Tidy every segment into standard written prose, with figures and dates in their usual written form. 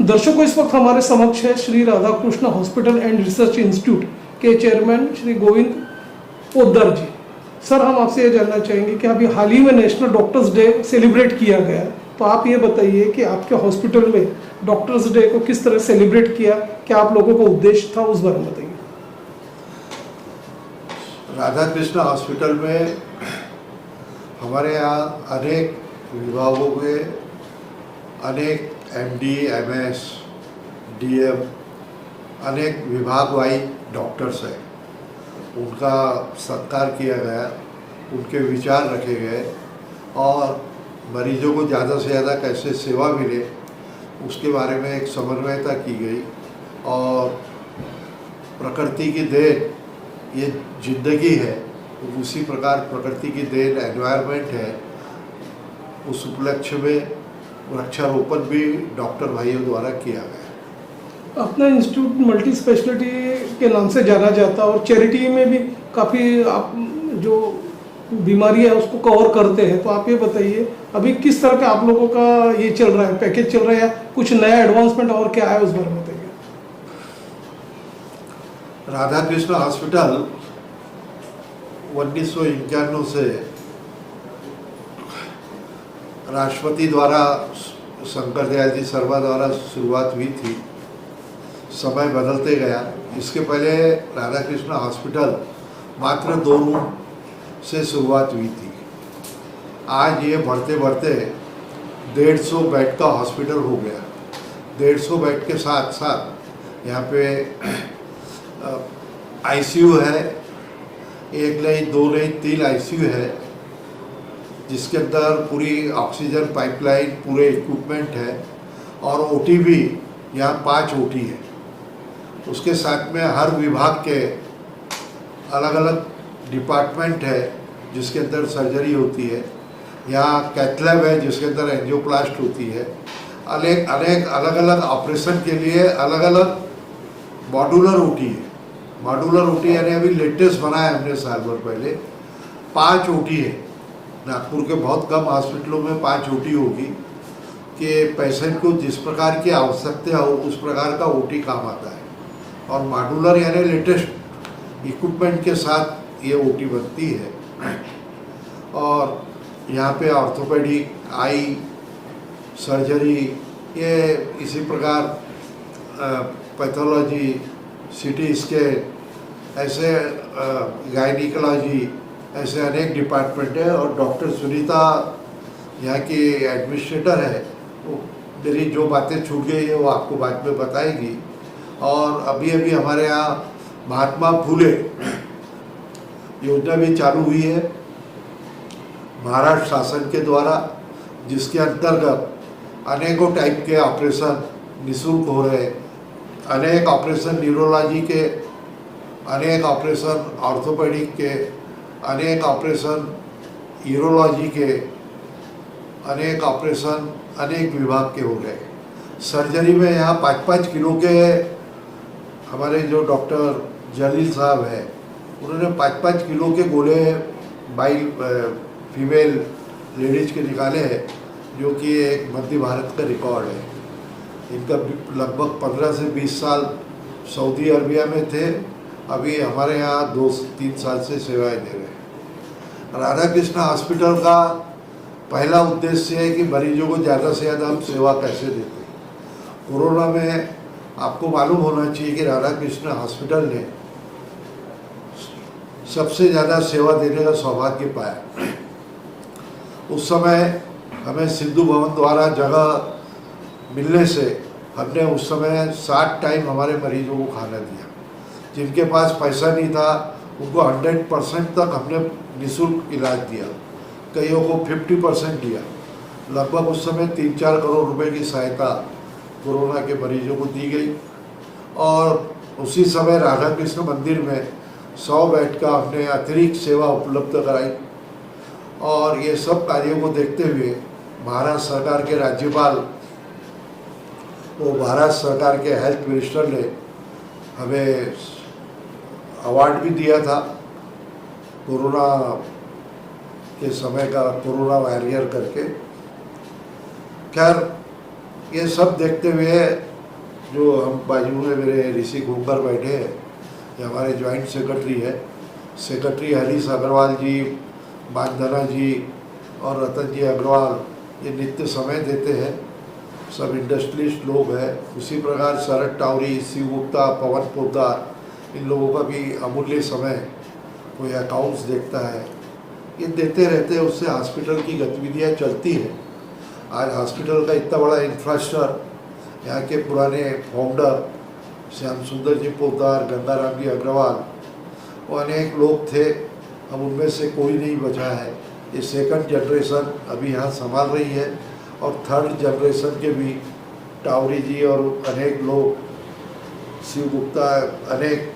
दर्शकों, इस वक्त हमारे समक्ष है Shri Radhakrishna hospital and research institute के चेयरमैन श्री गोविंद पोद्दार जी। सर, हम आपसे ये जानना चाहेंगे कि अभी हाल ही में नेशनल डॉक्टर्स डे सेलिब्रेट किया गया, तो आप ये बताइए कि आपके हॉस्पिटल में डॉक्टर्स डे को किस तरह सेलिब्रेट किया, क्या आप लोगों का उद्देश्य था, उस बारे में बताइए। राधाकृष्ण हॉस्पिटल में हमारे यहाँ अनेक विभागों के अनेक एमडी, एमएस, डीएम, अनेक विभाग वाइज डॉक्टर्स हैं। उनका सत्कार किया गया, उनके विचार रखे गए और मरीजों को ज़्यादा से ज़्यादा कैसे सेवा मिले उसके बारे में एक समन्वयता की गई। और प्रकृति की देन ये जिंदगी है, तो उसी प्रकार प्रकृति की देन एनवायरनमेंट है। उस उपलक्ष्य में वृक्षारोपण भी डॉक्टर भाइयों द्वारा किया गया। अपना इंस्टीट्यूट मल्टी स्पेशलिटी के नाम से जाना जाता है और चैरिटी में भी काफ़ी आप जो बीमारियां है उसको कवर करते हैं, तो आप ये बताइए अभी किस तरह का आप लोगों का ये चल रहा है, पैकेज चल रहा है या कुछ नया एडवांसमेंट और क्या है, उस बारे में बताइए। राधाकृष्ण हॉस्पिटल 1991 से राष्ट्रपति द्वारा शंकर दयाल जी शर्मा द्वारा शुरुआत हुई थी। समय बदलते गया। इसके पहले राधाकृष्ण हॉस्पिटल मात्र 2 रूम से शुरुआत हुई थी। आज ये बढ़ते बढ़ते 150 बेड का हॉस्पिटल हो गया। 150 बेड के साथ साथ यहाँ पे आईसीयू है, 1 नहीं 2 नहीं 3 आईसीयू है, जिसके अंदर पूरी ऑक्सीजन पाइपलाइन, पूरे इक्विपमेंट है। और ओटी भी यहाँ 5 ओटी है। उसके साथ में हर विभाग के अलग अलग डिपार्टमेंट है जिसके अंदर सर्जरी होती है। यहाँ कैथ लैब है जिसके अंदर एंजियोप्लास्ट होती है। अनेक अलग अलग ऑपरेशन के लिए अलग अलग मॉड्यूलर ओटी है। मॉड्यूलर ओटी यानी अभी लेटेस्ट बनाया हमने साल भर पहले। 5 ओटी है। नागपुर के बहुत कम हॉस्पिटलों में 5 ओटी होगी कि पेशेंट को जिस प्रकार की आवश्यकता हो उस प्रकार का ओटी काम आता है। और मॉड्यूलर यानी लेटेस्ट इक्विपमेंट के साथ ये ओटी बनती है। और यहाँ पे ऑर्थोपेडिक, आई सर्जरी, ये इसी प्रकार पैथोलॉजी, सिटी स्कैन, ऐसे गायनिकोलॉजी, ऐसे अनेक डिपार्टमेंट है। और डॉक्टर सुनीता यहाँ की एडमिनिस्ट्रेटर है, वो मेरी जो बातें छूट गई है वो आपको बाद में बताएगी। और अभी अभी हमारे यहाँ महात्मा फुले योजना भी चालू हुई है महाराष्ट्र शासन के द्वारा, जिसके अंतर्गत अनेकों टाइप के ऑपरेशन निःशुल्क हो रहे हैं। अनेक ऑपरेशन न्यूरोलॉजी के, अनेक ऑपरेशन ऑर्थोपेडिक के, अनेक ऑपरेशन यूरोलॉजी के, अनेक ऑपरेशन अनेक विभाग के हो गए। सर्जरी में यहाँ 5-5 किलो के हमारे जो डॉक्टर जलील साहब हैं, उन्होंने 5-5 किलो के गोले फीमेल लेडीज के निकाले हैं, जो कि एक मध्य भारत का रिकॉर्ड है। इनका लगभग 15 से 20 साल सऊदी अरबिया में थे, अभी हमारे यहाँ 2-3 साल से सेवाएं दे रहे हैं। राधाकृष्ण हॉस्पिटल का पहला उद्देश्य है कि मरीजों को ज़्यादा से ज़्यादा हम सेवा कैसे देते हैं। कोरोना में आपको मालूम होना चाहिए कि राधाकृष्ण हॉस्पिटल ने सबसे ज़्यादा सेवा देने का सौभाग्य पाया। उस समय हमें सिंधु भवन द्वारा जगह मिलने से हमने उस समय 60 टाइम हमारे मरीजों को खाना दिया। जिनके पास पैसा नहीं था उनको 100% तक हमने निःशुल्क इलाज दिया। कईयों को 50% दिया। लगभग उस समय 3-4 करोड़ रुपए की सहायता कोरोना के मरीजों को दी गई। और उसी समय राधाकृष्ण मंदिर में 100 बेड का हमने अतिरिक्त सेवा उपलब्ध कराई। और ये सब कार्यों को देखते हुए महाराष्ट्र सरकार के राज्यपाल, वो महाराष्ट्र सरकार के हेल्थ मिनिस्टर ने हमें अवार्ड भी दिया था कोरोना के समय का, कोरोना वॉरियर करके। खैर ये सब देखते हुए जो हम बाजू में मेरे ऋषि घूमकर बैठे हैं, ये हमारे जॉइंट सेक्रेटरी है, सेक्रेटरी हरीश अग्रवाल जी, बांधना जी और रतन जी अग्रवाल, ये नित्य समय देते हैं। सब इंडस्ट्रियलिस्ट लोग हैं। उसी प्रकार शरद टावरी, शिव गुप्ता, पवन पोद्दार, इन लोगों का भी अमूल्य समय कोई अकाउंट्स देखता है, ये देते रहते हैं। उससे हॉस्पिटल की गतिविधियाँ चलती हैं। आज हॉस्पिटल का इतना बड़ा इंफ्रास्ट्रक्चर, यहाँ के पुराने फाउंडर श्याम सुंदर जी पोद्दार, गंगाराम जी अग्रवाल, वो अनेक लोग थे, अब उनमें से कोई नहीं बचा है। ये सेकंड जनरेशन अभी यहाँ संभाल रही है और थर्ड जनरेशन के भी टावरी जी और अनेक लोग, शिव गुप्ता, अनेक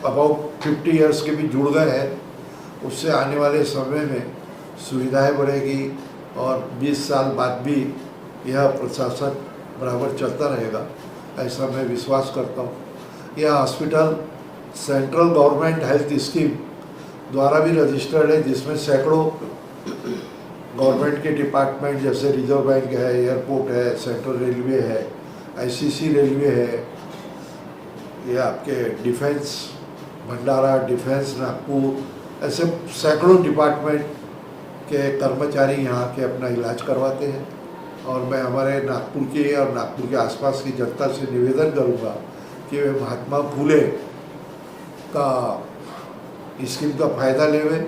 अबाउट 50 इयर्स के भी जुड़ गए हैं। उससे आने वाले समय में सुविधाएं बढ़ेगी और 20 साल बाद भी यह प्रशासन बराबर चलता रहेगा, ऐसा मैं विश्वास करता हूँ। यह hospital central government health scheme द्वारा भी रजिस्टर्ड है, जिसमें सैकड़ों गवर्नमेंट के डिपार्टमेंट जैसे रिजर्व बैंक है, एयरपोर्ट है, सेंट्रल रेलवे है, आईसीसी रेलवे है, ये आपके डिफेंस भंडारा, डिफेंस नागपुर, ऐसे सैकड़ों डिपार्टमेंट के कर्मचारी यहाँ के अपना इलाज करवाते हैं। और मैं हमारे नागपुर के और नागपुर के आसपास की जनता से निवेदन करूँगा कि वे महात्मा फुले का स्कीम का फ़ायदा लेवें,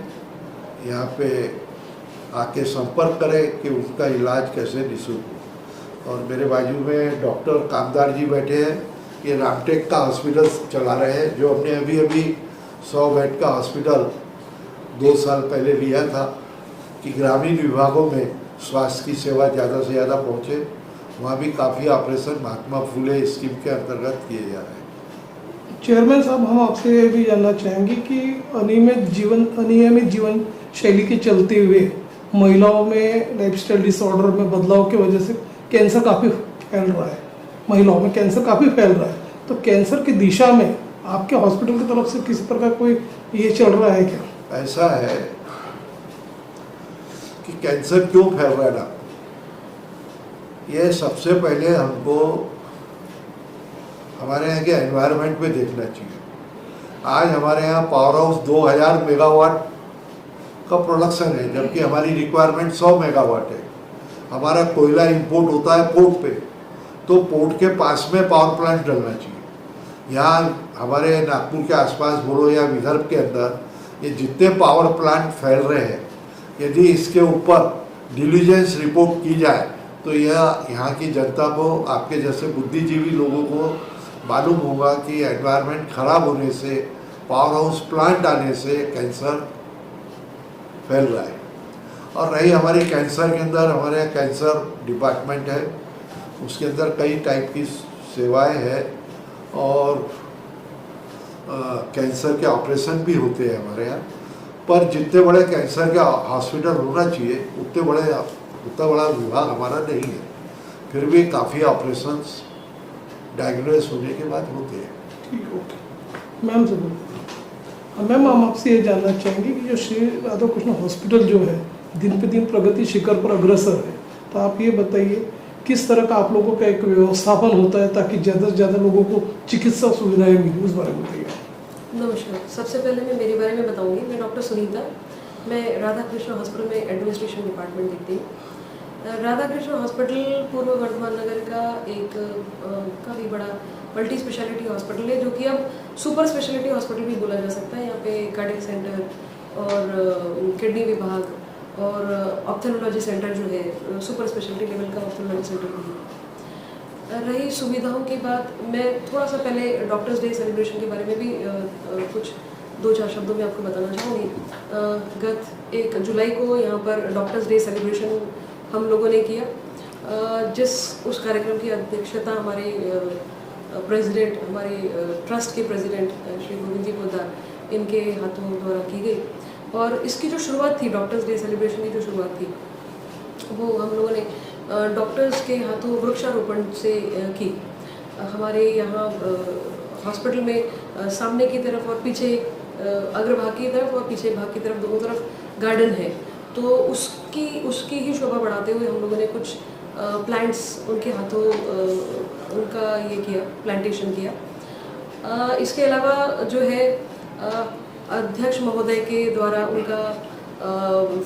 यहाँ पे आके संपर्क करें कि उनका इलाज कैसे निःशुल्क हो। और मेरे बाजू में डॉक्टर कामदार जी बैठे हैं, ये रामटेक का हॉस्पिटल चला रहे हैं, जो हमने अभी 100 बेड का हॉस्पिटल 2 साल पहले लिया था कि ग्रामीण विभागों में स्वास्थ्य की सेवा ज़्यादा से ज़्यादा पहुँचे। वहाँ भी काफ़ी ऑपरेशन महात्मा फुले स्कीम के अंतर्गत किए जा रहे हैं। चेयरमैन साहब, हम आपसे ये भी जानना चाहेंगे कि अनियमित जीवन शैली के चलते हुए महिलाओं में लाइफस्टाइल डिसऑर्डर में बदलाव की वजह से कैंसर काफ़ी फैल रहा है, महिलाओं में कैंसर काफ़ी फैल रहा है। तो कैंसर की दिशा में आपके हॉस्पिटल की तरफ से किसी प्रकार कोई ये चल रहा है क्या? ऐसा है कि कैंसर क्यों फैल रहा है ना, ये सबसे पहले हमको हमारे यहाँ के एनवायरनमेंट में देखना चाहिए। आज हमारे यहाँ पावर हाउस 2000 मेगावाट का प्रोडक्शन है, जबकि हमारी रिक्वायरमेंट 100 मेगावाट है। हमारा कोयला इंपोर्ट होता है पोर्ट पे, तो पोर्ट के पास में पावर प्लांट डलना चाहिए। यहाँ हमारे नागपुर के आसपास बोलो या विदर्भ के अंदर ये जितने पावर प्लांट फैल रहे हैं, यदि इसके ऊपर डिलीजेंस रिपोर्ट की जाए तो यह यहाँ की जनता को, आपके जैसे बुद्धिजीवी लोगों को मालूम होगा कि एनवायरनमेंट खराब होने से, पावर हाउस प्लांट आने से कैंसर फैल रहा है। और रही हमारी कैंसर के अंदर, हमारे यहाँ कैंसर डिपार्टमेंट है, उसके अंदर कई टाइप की सेवाएं हैं और कैंसर के ऑपरेशन भी होते हैं हमारे यहाँ। पर जितने बड़े कैंसर के हॉस्पिटल होना चाहिए उतना बड़ा विभाग हमारा नहीं है। फिर भी काफ़ी ऑपरेशंस डायग्नोस होने के बाद होते हैं। ठीक, ओके। मैम से बोलिए। मैम, हम आपसे ये जानना चाहेंगे कि जो श्री राधा कृष्ण हॉस्पिटल जो है दिन पे दिन प्रगति शिखर पर अग्रसर है, तो आप ये बताइए किस तरह का आप लोगों का एक व्यवस्थापन होता है ताकि ज़्यादा से ज़्यादा लोगों को चिकित्सा सुविधाएं मिली, उस बारे में बताइए। नमस्कार। सबसे पहले मैं मेरे बारे में बताऊंगी। मैं डॉक्टर सुनीता, मैं राधा कृष्ण हॉस्पिटल में एडमिनिस्ट्रेशन डिपार्टमेंट देखती हूँ। राधा कृष्ण हॉस्पिटल पूर्व वर्धमान नगर का एक काफ़ी बड़ा मल्टी स्पेशलिटी हॉस्पिटल है, जो कि अब सुपर स्पेशलिटी हॉस्पिटल भी बोला जा सकता है। यहाँ पे कार्डियक सेंटर और किडनी विभाग और ऑप्थेल्मोलॉजी सेंटर जो है, सुपर स्पेशलिटी लेवल का ऑप्थेल्मोलॉजी सेंटर भी है। रही सुविधाओं की बात, मैं थोड़ा सा पहले डॉक्टर्स डे सेलिब्रेशन के बारे में भी कुछ 2-4 शब्दों में आपको बताना चाहूँगी। गत 1 जुलाई को यहाँ पर डॉक्टर्स डे सेलिब्रेशन हम लोगों ने किया, उस कार्यक्रम की अध्यक्षता हमारे प्रेसिडेंट, हमारे ट्रस्ट के प्रेसिडेंट श्री गोविंद जी पोद्दार, इनके हाथों द्वारा की गई। और इसकी जो शुरुआत थी, डॉक्टर्स डे सेलिब्रेशन की जो शुरुआत थी, वो हम लोगों ने डॉक्टर्स के हाथों वृक्षारोपण से की। हमारे यहाँ हॉस्पिटल में सामने की तरफ और पीछे, अग्रभाग की तरफ और पीछे भाग की तरफ, दोनों तरफ गार्डन है। तो उसकी ही शोभा बढ़ाते हुए हम लोगों ने कुछ प्लांट्स उनके हाथों उनका ये किया, प्लांटेशन किया। इसके अलावा जो है अध्यक्ष महोदय के द्वारा उनका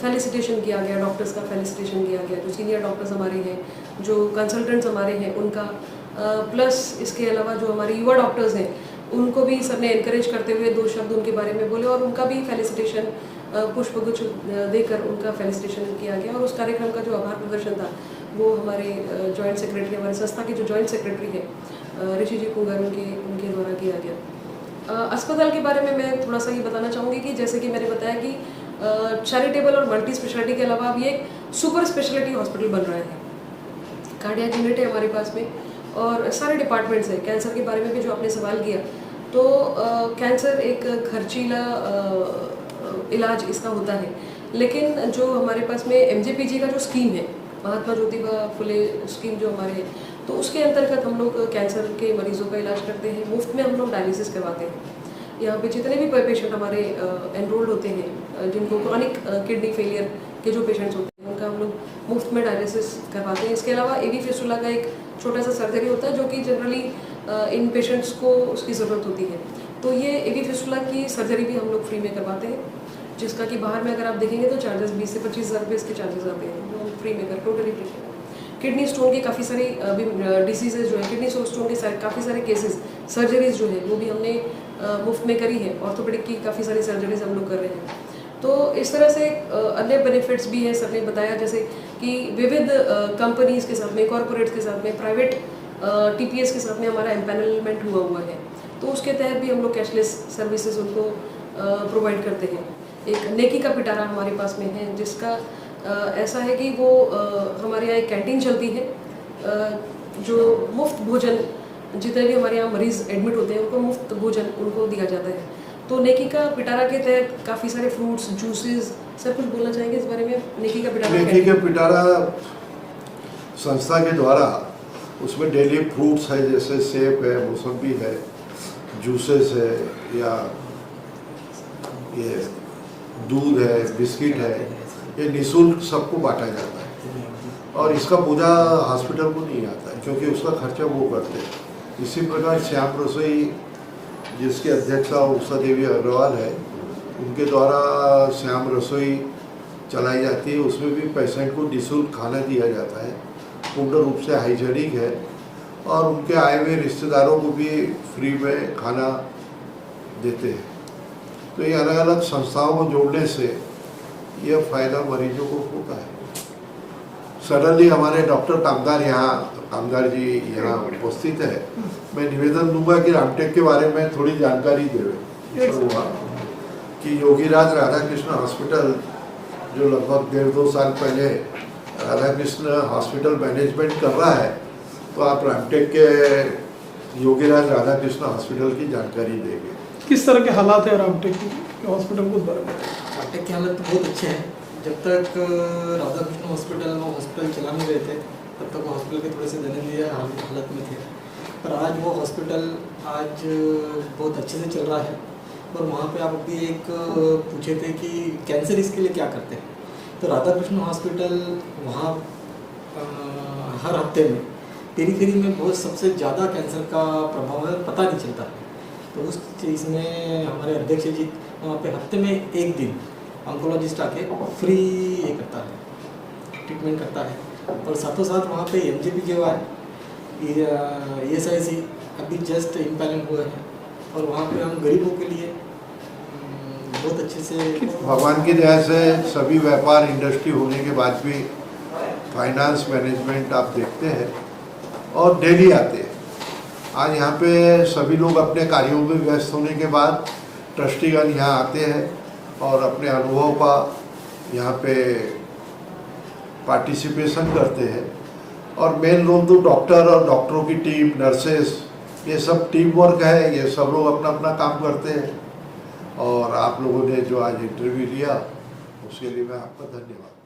फेलिसिटेशन किया गया, डॉक्टर्स का फेलिसिटेशन किया गया, जो सीनियर डॉक्टर्स हमारे हैं, जो कंसल्टेंट्स हमारे हैं उनका, प्लस इसके अलावा जो हमारे युवा डॉक्टर्स हैं उनको भी सर ने एनकरेज करते हुए 2 शब्द उनके बारे में बोले और उनका भी फेलिसिटेशन पुष्पगुच्छ देकर उनका फेलिसिटेशन किया गया। और उस कार्यक्रम का जो आभार प्रदर्शन था वो हमारे जॉइंट सेक्रेटरी, हमारी संस्था के जो जॉइंट सेक्रेटरी है ऋषि जी कुंगर, उनके द्वारा किया गया। अस्पताल के बारे में मैं थोड़ा सा ये बताना चाहूँगी कि जैसे कि मैंने बताया कि चैरिटेबल और मल्टी स्पेशलिटी के अलावा अब ये एक सुपर स्पेशलिटी हॉस्पिटल बन रहा है। कार्डियक यूनिट है हमारे पास में और सारे डिपार्टमेंट्स हैं। कैंसर के बारे में भी जो आपने सवाल किया, तो कैंसर एक खर्चीला इलाज इसका होता है, लेकिन जो हमारे पास में MJPG का जो स्कीम है, महात्मा ज्योतिबा फुले स्कीम जो हमारे है, तो उसके अंतर्गत हम लोग कैंसर के मरीजों का इलाज करते हैं। मुफ्त में हम लोग डायलिसिस करवाते हैं। यहाँ पे जितने भी पेशेंट हमारे एनरोल्ड होते हैं, जिनको क्रॉनिक किडनी फेलियर के जो पेशेंट्स होते हैं, उनका हम लोग मुफ्त में डायलिसिस करवाते हैं। इसके अलावा AV फिस्टुला का एक छोटा सा सर्जरी होता है जो कि जनरली इन पेशेंट्स को उसकी ज़रूरत होती है, तो ये AV फिस्टुला की सर्जरी भी हम लोग फ्री में करवाते हैं, जिसका कि बाहर में अगर आप देखेंगे तो चार्जेस 20 से 25 हज़ार रुपये इसके चार्जेस आते हैं, वो फ्री में कर टोटली फ्री में। किडनी स्टोन की काफ़ी सारी डिसीजेज जो है, किडनी स्टोन के काफ़ी सारे केसेस, सर्जरीज जो है वो भी हमने मुफ्त में करी है। ऑर्थोपेडिक की काफ़ी सारी सर्जरीज हम लोग कर रहे हैं। तो इस तरह से अन्य बेनिफिट्स भी हैं, सर ने बताया, जैसे कि विविध कंपनीज़ के साथ में, कॉरपोरेट्स के साथ में, प्राइवेट TPS के साथ में हमारा एम्पैनलमेंट हुआ है, तो उसके तहत भी हम लोग कैशलेस सर्विसेज उनको प्रोवाइड करते हैं। एक नेकी का पिटारा हमारे पास में है, जिसका ऐसा है कि वो हमारे यहाँ एक कैंटीन चलती है, जो मुफ्त भोजन, जितने भी हमारे यहाँ मरीज़ एडमिट होते हैं उनको मुफ्त भोजन उनको दिया जाता है। तो नेकी का पिटारा के तहत काफ़ी सारे फ्रूट्स, जूसेस, सर कुछ बोलना चाहेंगे इस बारे में? नेकी का पिटारा, नेकी का पिटारा संस्था के द्वारा, उसमें डेली फ्रूट्स है, जैसे सेब है, मौसम्बी है, जूसेस है, या ये दूध है, बिस्किट है, ये निःशुल्क सबको बांटा जाता है। और इसका पूजा हॉस्पिटल को नहीं आता है, क्योंकि उसका खर्चा वो करते हैं। इसी प्रकार श्याम रसोई, जिसके अध्यक्षा उषा देवी अग्रवाल है, उनके द्वारा श्याम रसोई चलाई जाती है। उसमें भी पेशेंट को निःशुल्क खाना दिया जाता है, पूर्ण रूप से हाइजीनिक है, और उनके आए हुए रिश्तेदारों को भी फ्री में खाना देते हैं। तो ये अलग अलग संस्थाओं को जोड़ने से ये फ़ायदा मरीजों को होता है। सडनली हमारे डॉक्टर कामदार जी यहाँ उपस्थित है, मैं निवेदन दूंगा कि रामटेक के बारे में थोड़ी जानकारी देवे। हुआ कि योगीराज राधाकृष्ण हॉस्पिटल, जो लगभग 1.5-2 साल पहले राधाकृष्ण हॉस्पिटल मैनेजमेंट कर रहा है, तो आप रामटेक के योगीराज राधाकृष्ण हॉस्पिटल की जानकारी देंगे। किस तरह के हालात है रामटेक के हॉस्पिटल को बारे में? रामटेक के हालत तो बहुत अच्छे हैं। जब तक राधाकृष्ण हॉस्पिटल चला नहीं रहे थे, तब तक वो हॉस्पिटल के थोड़े से दयनीय हालत में थे, पर आज वो हॉस्पिटल आज बहुत अच्छे से चल रहा है। और वहाँ पे आप अभी एक पूछे थे कि कैंसर इसके लिए क्या करते हैं, तो राधाकृष्ण हॉस्पिटल वहाँ हर हफ्ते में पेरीफेरी में बहुत सबसे ज़्यादा कैंसर का प्रभाव है, पता नहीं चलता है। तो उस चीज़ में हमारे अध्यक्ष जी वहाँ पे हफ्ते में एक दिन ऑन्कोलॉजिस्ट आके फ्री ये करता है, ट्रीटमेंट करता है। और साथों साथ वहाँ पे MJPG हुआ है, ESIC अभी जस्ट इम्पैनल हुआ है, और वहाँ पे हम गरीबों के लिए बहुत अच्छे से, भगवान की दया से सभी व्यापार इंडस्ट्री होने के बाद भी फाइनेंस मैनेजमेंट आप देखते हैं और डेली आते हैं। आज यहाँ पे सभी लोग अपने कार्यों में व्यस्त होने के बाद ट्रस्टीगण यहाँ आते हैं और अपने अनुभव का यहाँ पे पार्टिसिपेशन करते हैं। और मेन रोल तो डॉक्टर और डॉक्टरों की टीम, नर्सेस, ये सब टीम वर्क है, ये सब लोग अपना अपना काम करते हैं। और आप लोगों ने जो आज इंटरव्यू लिया, उसके लिए मैं आपका धन्यवाद।